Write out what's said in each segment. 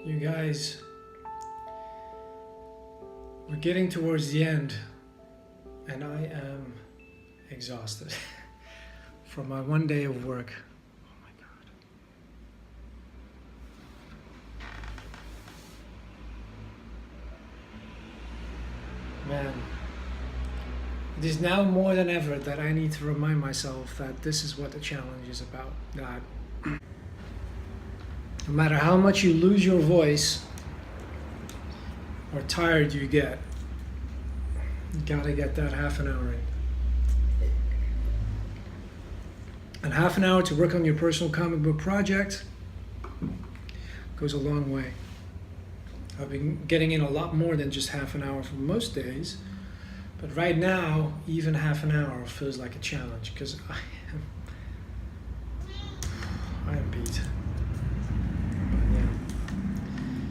You guys, we're getting towards the end, and I am exhausted from my one day of work. Oh my God. Man, it is now more than ever that I need to remind myself that this is what the challenge is about. That no matter how much you lose your voice or tired you get, you gotta get that half an hour in. And half an hour to work on your personal comic book project goes a long way. I've been getting in a lot more than just half an hour for most days, but right now, even half an hour feels like a challenge because I am beat.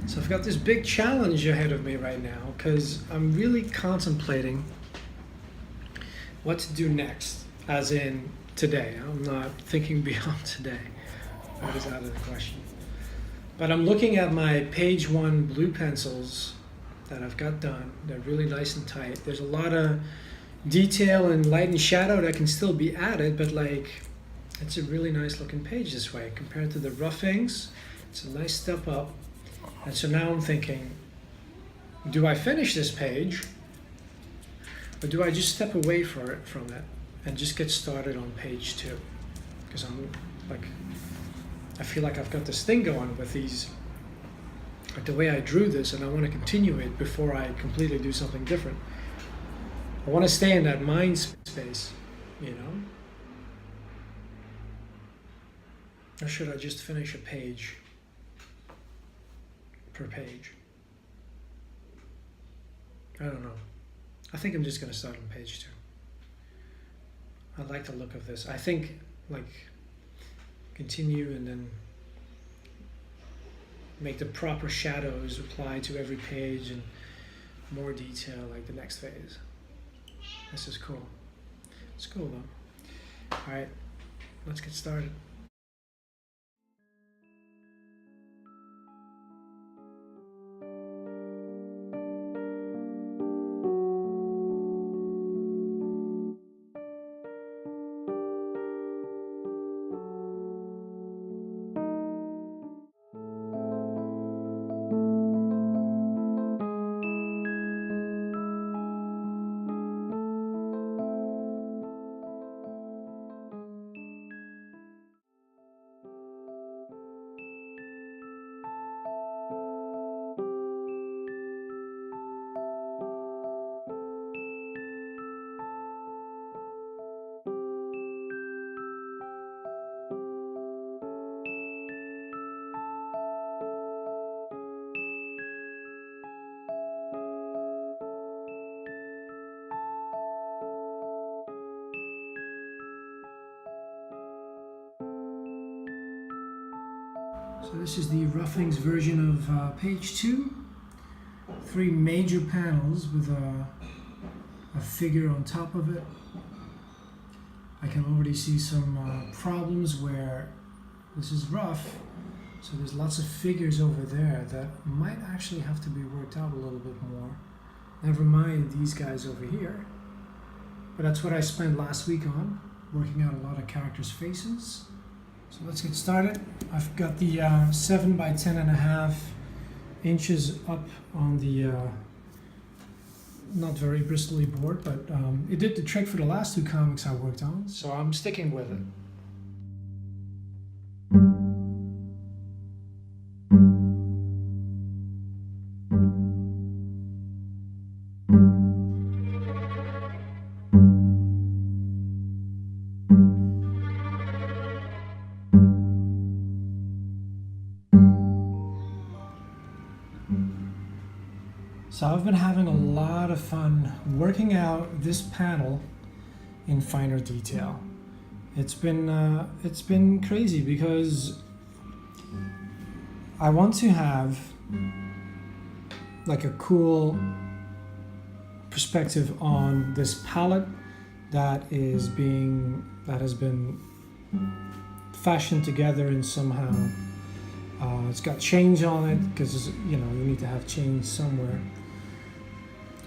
So I've got this big challenge ahead of me right now because I'm really contemplating what to do next, as in today. I'm not thinking beyond today. That is out of the question. But I'm looking at my page one blue pencils that I've got done. They're really nice and tight. There's a lot of detail and light and shadow that can still be added, but like it's a really nice looking page this way compared to the rough inks. It's a nice step up. And so now I'm thinking, do I finish this page or do I just step away from it and just get started on page two? Because I feel like I've got this thing going with these, like the way I drew this, and I want to continue it before I completely do something different. I want to stay in that mind space, you know? Or should I just finish a page per page? I don't know. I think I'm just going to start on page two. I like the look of this. I think like continue and then make the proper shadows apply to every page and more detail like the next phase. This is cool. It's cool though. All right, let's get started. So this is the Roughings version of page two. 3 major panels with a figure on top of it. I can already see some problems where this is rough, so there's lots of figures over there that might actually have to be worked out a little bit more. Never mind these guys over here. But that's what I spent last week on, working out a lot of characters' faces. So let's get started. I've got the 7 by 10.5 inches up on the not very bristly board, but it did the trick for the last 2 comics I worked on, so I'm sticking with it. So I've been having a lot of fun working out this panel in finer detail. It's been crazy because I want to have like a cool perspective on this palette that has been fashioned together and somehow It's got chains on it because you need to have chains somewhere.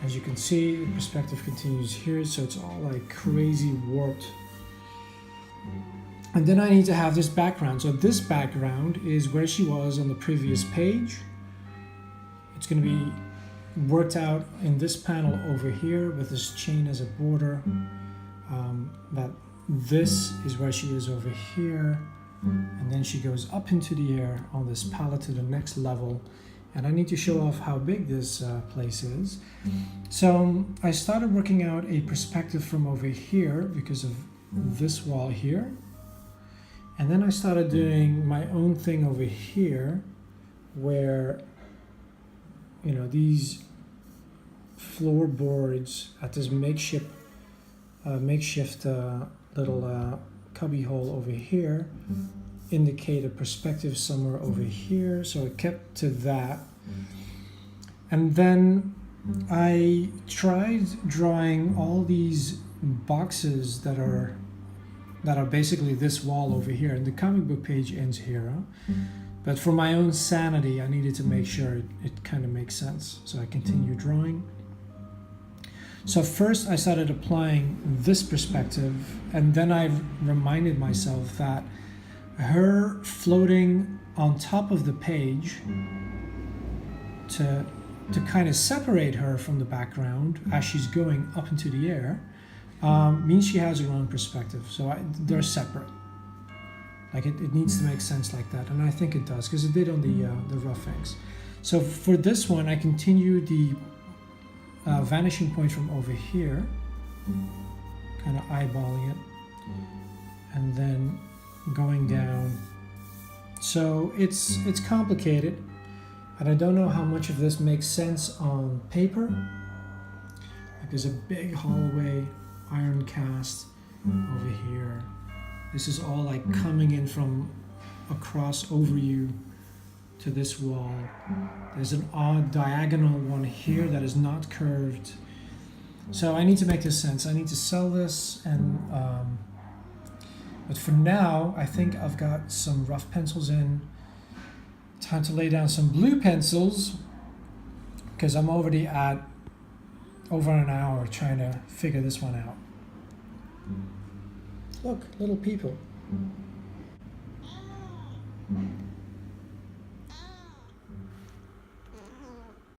As you can see, the perspective continues here, so it's all like crazy warped. And then I need to have this background. So this background is where she was on the previous page. It's going to be worked out in this panel over here with this chain as a border. That this is where she is over here. And then she goes up into the air on this palette to the next level. And I need to show off how big this place is. So I started working out a perspective from over here because of this wall here. And then I started doing my own thing over here where, these floorboards at this makeshift little cubby hole over here indicate a perspective somewhere over here, so I kept to that. And then I tried drawing all these boxes that are basically this wall over here, and the comic book page ends here. But for my own sanity, I needed to make sure it kind of makes sense, so I continued drawing. So first I started applying this perspective, and then I reminded myself that her floating on top of the page to kind of separate her from the background as she's going up into the air means she has her own perspective. So they're separate. Like it needs to make sense like that, and I think it does because it did on the rough inks. So for this one, I continued the vanishing point from over here, kind of eyeballing it, and then going down. So it's complicated, and I don't know how much of this makes sense on paper. Like there's a big hallway, iron cast over here. This is all like coming in from across over you to this wall. There's an odd diagonal one here that is not curved. So I need to make this sense. I need to sell this, and but for now, I think I've got some rough pencils in. Time to lay down some blue pencils because I'm already at over an hour trying to figure this one out. Look, little people.